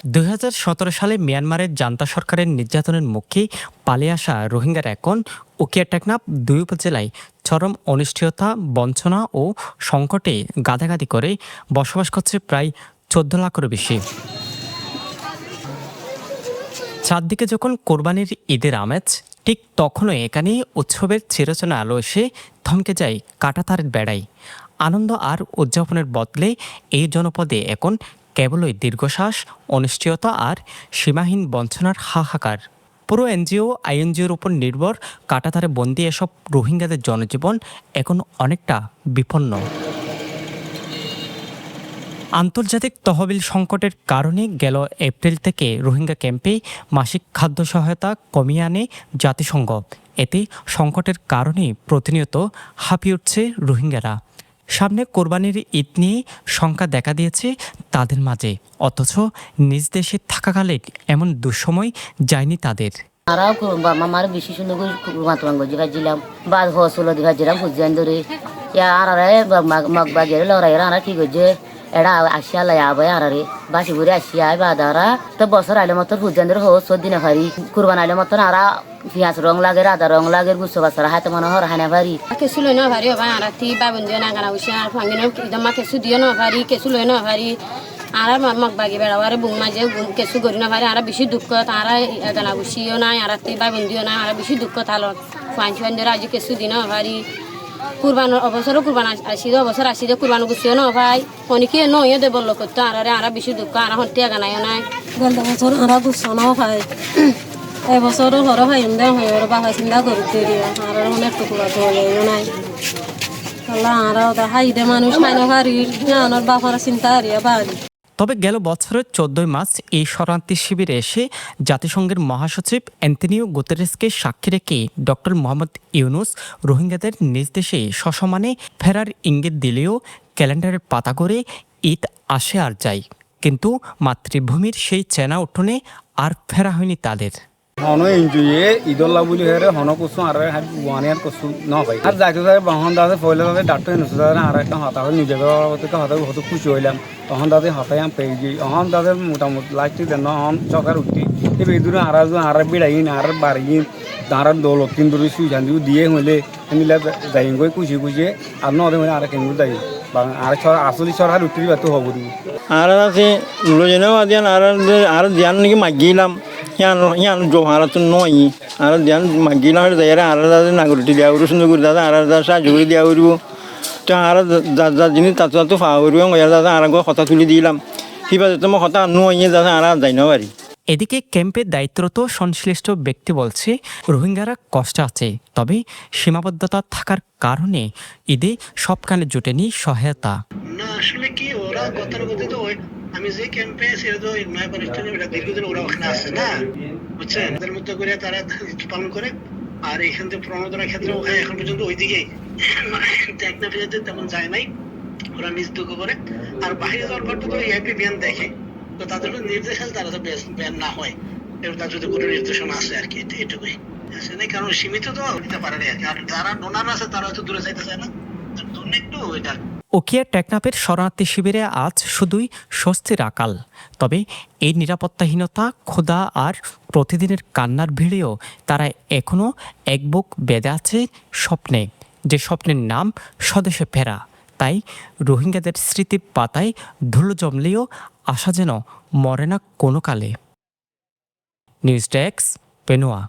2017 সালে মিয়ানমারের জান্তা সরকারের নির্যাতনের মুখে পালিয়ে আসা রোহিঙ্গারা এখন উখিয়া টেকনাফ ২ উপজেলায় চরম অনিশ্চয়তা, বঞ্চনা ও সংকটে গাদাগাদি করে বসবাস করছে প্রায় ১৪ লাখেরও বেশি। চারদিকে যখন কোরবানির ঈদের আমেজ, ঠিক তখনই এখানে উৎসবের চিরচেনা আলো এসে থমকে যায় কাঁটাতারের বেড়ায়। আনন্দ আর উদযাপনের বদলে এই জনপদে এখন কেবলই দীর্ঘশ্বাস, অনিশ্চয়তা আর সীমাহীন বঞ্চনার হাহাকার। পুরো এনজিও, আইএনজিওর উপর নির্ভর কাঁটাতারে বন্দী এসব রোহিঙ্গাদের জনজীবন এখন অনেকটা বিপন্ন। আন্তর্জাতিক তহবিল সংকটের কারণে গেল এপ্রিল থেকে রোহিঙ্গা ক্যাম্পে মাসিক খাদ্য সহায়তা কমিয়ে আনে জাতিসংঘ। এতে সংকটের কারণে প্রতিনিয়ত হাঁপিয়ে উঠছে রোহিঙ্গারা। সামনে কোরবানির ঈদ নিয়ে শঙ্কা দেখা দিয়েছে তাদের মাঝে, অথচ নিজ দেশে থাকাকালে এমন দুঃসময় যায়নি তাদের। আমার বেশি সুন্দর জিলাম বা হসল দেখা জিলাম বুঝান ধরে বাগের লড়াইয়ের আরা কি করছে এরা আসিয়া লাই আবাই আরে বাসি ঘুরে আসিয়া বাদারা তো বছর আইলে মতো বুঝান ধরে হস দিনে ভারি কুরবান আইলে মতন আরা পিঁয়াজ রং লাগে, আদা রং লাগে, গুছো বাচ্চারা হাতে মনে হর হানা ভারি কেসু লই না ভারি হবা আর তি বাবন দিয়ে না গানা উসে আর ফাঙ্গিন ইদমা কেসু দিয়ে না ভারি কেসু লই না ভারি আর মগ বাগি বেড়াওয়ারে বুং মাঝে কেসু করি না ভারি আর বেশি দুঃখ তারা গানা উসিও নাই আর তি বাবন দিও না আর বেশি দুঃখ তালো ফাইন ফাইন ধরে আজ কেসু দিন ভারি কুরবান অবসরও কুরবান আসিদ অবসর আসিদ কুরবান গুছিও না ভাই অনেকে নইও দেব লোক করতো আর বেশি দুঃখ আর হতে গানাইও নাই গেল বছর আর গুছো না ভাই এবছরও হরো ভাই হয়ে বাবা চিন্তা করি দেরি আর অনেক টুকুরা ধরেও নাই আল্লাহ আর হাইদে মানুষ খাই না ভারি আমার বাবার চিন্তা হারিয়া বাড়ি। তবে গেল বছরের ১৪ মার্চ এই শরণার্থী শিবিরে এসে জাতিসংঘের মহাসচিব অ্যান্তনিও গুতেরেসকে সাক্ষী রেখে ডক্টর মোহাম্মদ ইউনুস রোহিঙ্গাদের নিজ দেশে সসম্মানে ফেরার ইঙ্গিত দিলেও ক্যালেন্ডারের পাতা করে ঈদ আসে আর যায়, কিন্তু মাতৃভূমির সেই চেনা উঠোনে আর ফেরা হয়নি তাদের। হনো এনজয়ে ইদল্লা বুলি হেরে হনো কুসু আর ওয়ান ইয়ার কুসু ন ভাই আর যাইতে যাই বহন দাদে ফয়লে দাদে ডাক্তার নুসু দাদে আর একটা হতা হল নিজে থেকে হতা হত খুশি হইলাম তখন দাদে হতাই আম পেয়ে গিয়ে অহন দাদে মোটামুটি লাস্টে দেন অহন চকার উঠি এবার দূরে আর বিড়াইন আর বাড়িন তার দৌলত কিন্তু সুইজান দিয়ে হইলে মিলে যাই গই খুশি খুশি আর নদে হইলে আর কেন যাই আর আসলে সরকার উঠতে তো হব আর আছে লোজনেও আদিয়ান আর ধ্যান নাকি মাগিলাম ইয়ান জোহারা তো নয় আর ধ্যান মাগিলাম যাইরা আর নাগরিক দেওয়া করব সুন্দর করে দাদা আর সাহায্য করে দেওয়া করব তো আর যা জিনিস তাতে তো পাওয়া করব দাদা আর কথা তুলে দিলাম সিবাতে তো কথা নয় দাদা আর যাই না পারি। এদিকে ক্যাম্পের দায়িত্বরত সংশ্লিষ্ট ব্যক্তি বলছে রোহিঙ্গারা কষ্ট আছে, তবে সীমাবদ্ধতা থাকার কারণে ঈদে সবখানে জোটেনি সহায়তা। না আসলে কি ওরা কথার কথা তো আমি যে ক্যাম্পে সেটা তো নয় প্রতিষ্ঠানে দীর্ঘদিন ওরা ওখানে আছে না বুঝছেন, তাদের মতো করে তারা পালন করে আর এখান থেকে প্রণোদনার ক্ষেত্রে ওখানে এখন পর্যন্ত ওইদিকে টেকনাফে যেতে তেমন যায় নাই, ওরা নিজ দুঃখ করে আর বাইরে যাওয়ার পর তো ইআইপি ব্যান দেখে তো তাদের নির্দেশ আছে তারা তো ব্যান না হয় এবং তার যদি কোনো নির্দেশনা আছে আর কি এটুকুই আসলে, কারণ সীমিত তো দিতে পারে না আর যারা ডোনার আছে তারা হয়তো দূরে যাইতে চায় না তার জন্য একটু এটা। উখিয়া টেকনাফের শরণার্থী শিবিরে আজ শুধুই স্বস্তির আকাল, তবে এই নিরাপত্তাহীনতা, ক্ষুধা আর প্রতিদিনের কান্নার ভিড়েও তারা এখনও এক বুক বেঁধে আছে স্বপ্নে, যে স্বপ্নের নাম স্বদেশে ফেরা। তাই রোহিঙ্গাদের স্মৃতির পাতায় ধুলো জমলেও আশা যেন মরে না কোনো কালে। News desk, পেনুয়া।